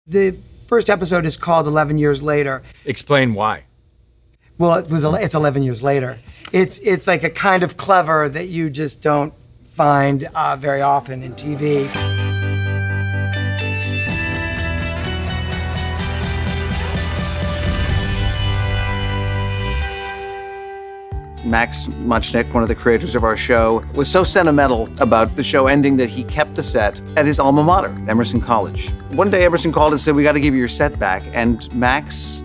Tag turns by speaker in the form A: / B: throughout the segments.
A: The first episode is called 11 Years Later.
B: Explain why.
A: Well, it's 11 years later. It's like a kind of clever that you just don't find very often in TV.
C: Max Muchnick, one of the creators of our show, was so sentimental about the show ending that he kept the set at his alma mater, Emerson College. One day Emerson called and said, "We got to give you your set back," and Max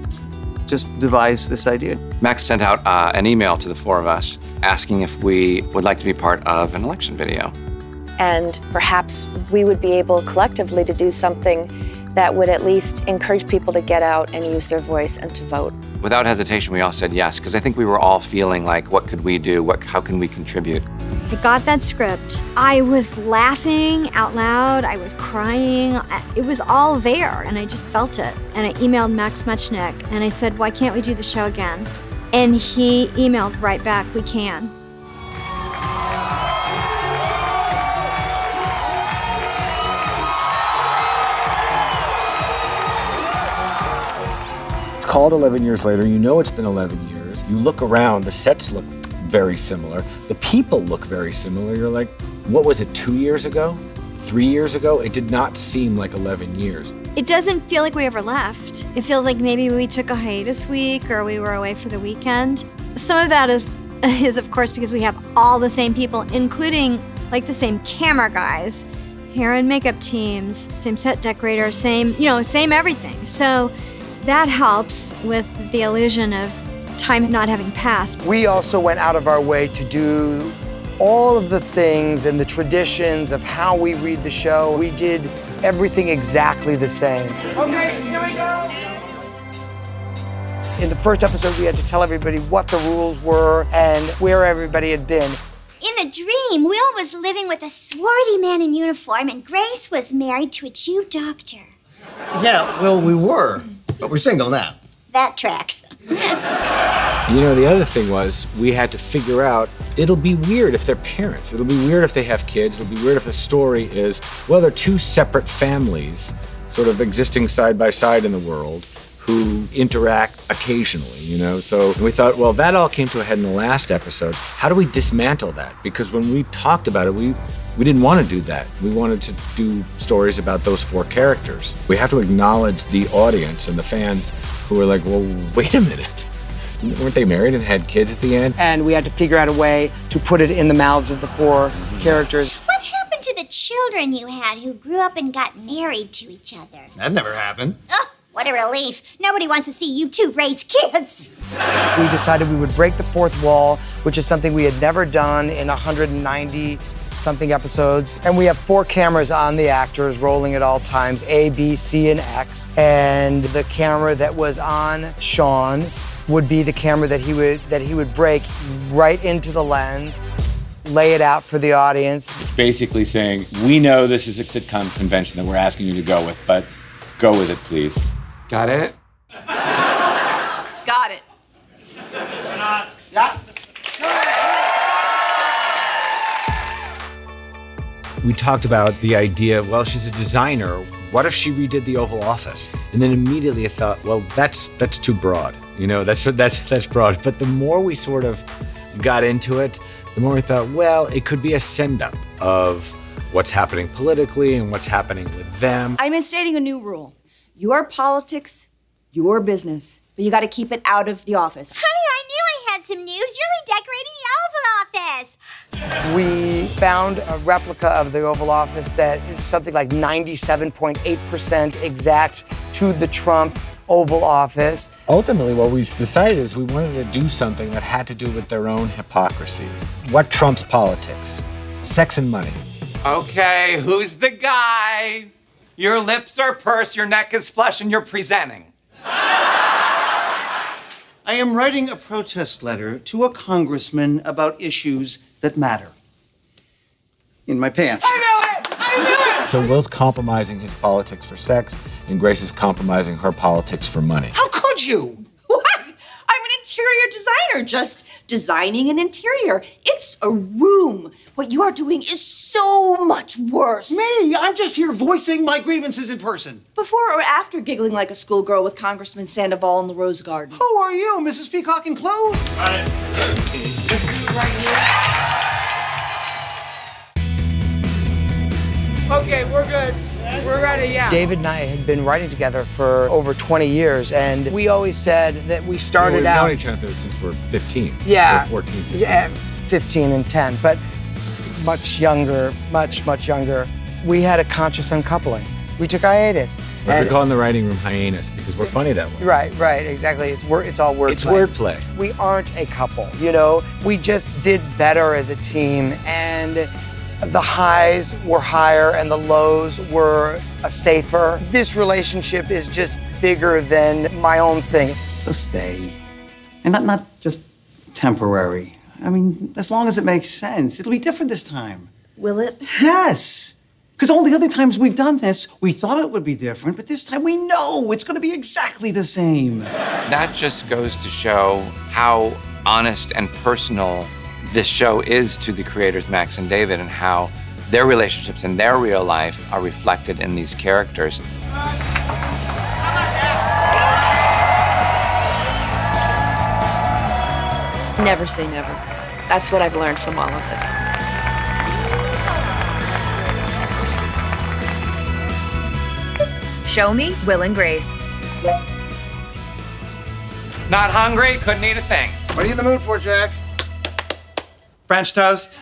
C: just devised this idea.
D: Max sent out an email to the four of us asking if we would like to be part of an election video.
E: And perhaps we would be able collectively to do something that would at least encourage people to get out and use their voice and to vote.
D: Without hesitation, we all said yes, because I think we were all feeling like, what could we do? How can we contribute?
F: I got that script. I was laughing out loud. I was crying. It was all there, and I just felt it. And I emailed Max Muchnick, and I said, why can't we do the show again? And he emailed right back, we can.
B: Called 11 years later, you know it's been 11 years. You look around, the sets look very similar. The people look very similar. You're like, what was it, 2 years ago? 3 years ago? It did not seem like 11 years.
F: It doesn't feel like we ever left. It feels like maybe we took a hiatus week or we were away for the weekend. Some of that is of course because we have all the same people, including like the same camera guys, hair and makeup teams, same set decorator, same everything. So that helps with the illusion of time not having passed.
A: We also went out of our way to do all of the things and the traditions of how we read the show. We did everything exactly the same. Okay, here we go. In the first episode, we had to tell everybody what the rules were and where everybody had been.
G: In the dream, Will was living with a swarthy man in uniform, and Grace was married to a Jew doctor.
H: Yeah, well, we were. But we're single now.
G: That tracks.
B: You know, the other thing was we had to figure out, it'll be weird if they're parents. It'll be weird if they have kids. It'll be weird if the story is, well, they're two separate families sort of existing side by side in the world who interact occasionally, you know? So we thought, well, that all came to a head in the last episode. How do we dismantle that? Because when we talked about it, we didn't want to do that. We wanted to do stories about those four characters. We have to acknowledge the audience and the fans who are like, well, wait a minute. Weren't they married and had kids at the end?
A: And we had to figure out a way to put it in the mouths of the four characters.
G: What happened to the children you had who grew up and got married to each other?
H: That never happened.
G: Oh, what a relief. Nobody wants to see you two raise kids.
A: We decided we would break the fourth wall, which is something we had never done in 190-something episodes. And we have 4 cameras on the actors rolling at all times, A, B, C, and X. And the camera that was on Sean would be the camera that he would break right into the lens, lay it out for the audience.
I: It's basically saying, we know this is a sitcom convention that we're asking you to go with, but go with it, please.
D: Got it?
J: Got it.
A: Yeah.
B: We talked about the idea, well, she's a designer. What if she redid the Oval Office? And then immediately I thought, well, that's too broad. You know, that's broad. But the more we sort of got into it, the more we thought, well, it could be a send-up of what's happening politically and what's happening with them.
J: I'm instating a new rule. Your politics, your business, but you got to keep it out of the office.
G: Honey, I knew I had some news. You're redecorating the Oval Office.
A: We found a replica of the Oval Office that is something like 97.8% exact to the Trump Oval Office.
B: Ultimately, what we decided is we wanted to do something that had to do with their own hypocrisy. What trumps politics? Sex and money.
D: Okay, who's the guy? Your lips are pursed, your neck is flush, and you're presenting.
H: I am writing a protest letter to a congressman about issues that matter. In my pants.
J: I knew it! I knew it!
B: So Will's compromising his politics for sex, and Grace is compromising her politics for money.
H: How could you?
J: What? I'm an interior designer. Just designing an interior. It's a room. What you are doing is so much worse.
H: Me? I'm just here voicing my grievances in person.
J: Before or after giggling like a schoolgirl with Congressman Sandoval in the Rose Garden?
H: Who are you, Mrs. Peacock and Clove?
A: Okay, we're good. We're ready, yeah. David and I had been writing together for over 20 years, and we always said that we started out.
B: We've known each other since we're 15.
A: Yeah.
B: Or 14, 15.
A: Yeah, 15 and 10, but much younger, much younger. We had a conscious uncoupling. We took hiatus.
B: We call in the writing room hiatus because we're funny that way.
A: Right, exactly. It's all wordplay.
B: It's wordplay.
A: We aren't a couple, you know? We just did better as a team, and the highs were higher and the lows were safer. This relationship is just bigger than my own thing.
H: So stay. And not just temporary. I mean, as long as it makes sense. It'll be different this time.
J: Will it?
H: Yes. Because all the other times we've done this, we thought it would be different, but this time we know it's going to be exactly the same.
D: That just goes to show how honest and personal this show is to the creators, Max and David, and how their relationships in their real life are reflected in these characters.
E: Never say never. That's what I've learned from all of this.
K: Show me Will and Grace.
D: Not hungry? Couldn't eat a thing.
C: What are you in the mood for, Jack?
D: French toast.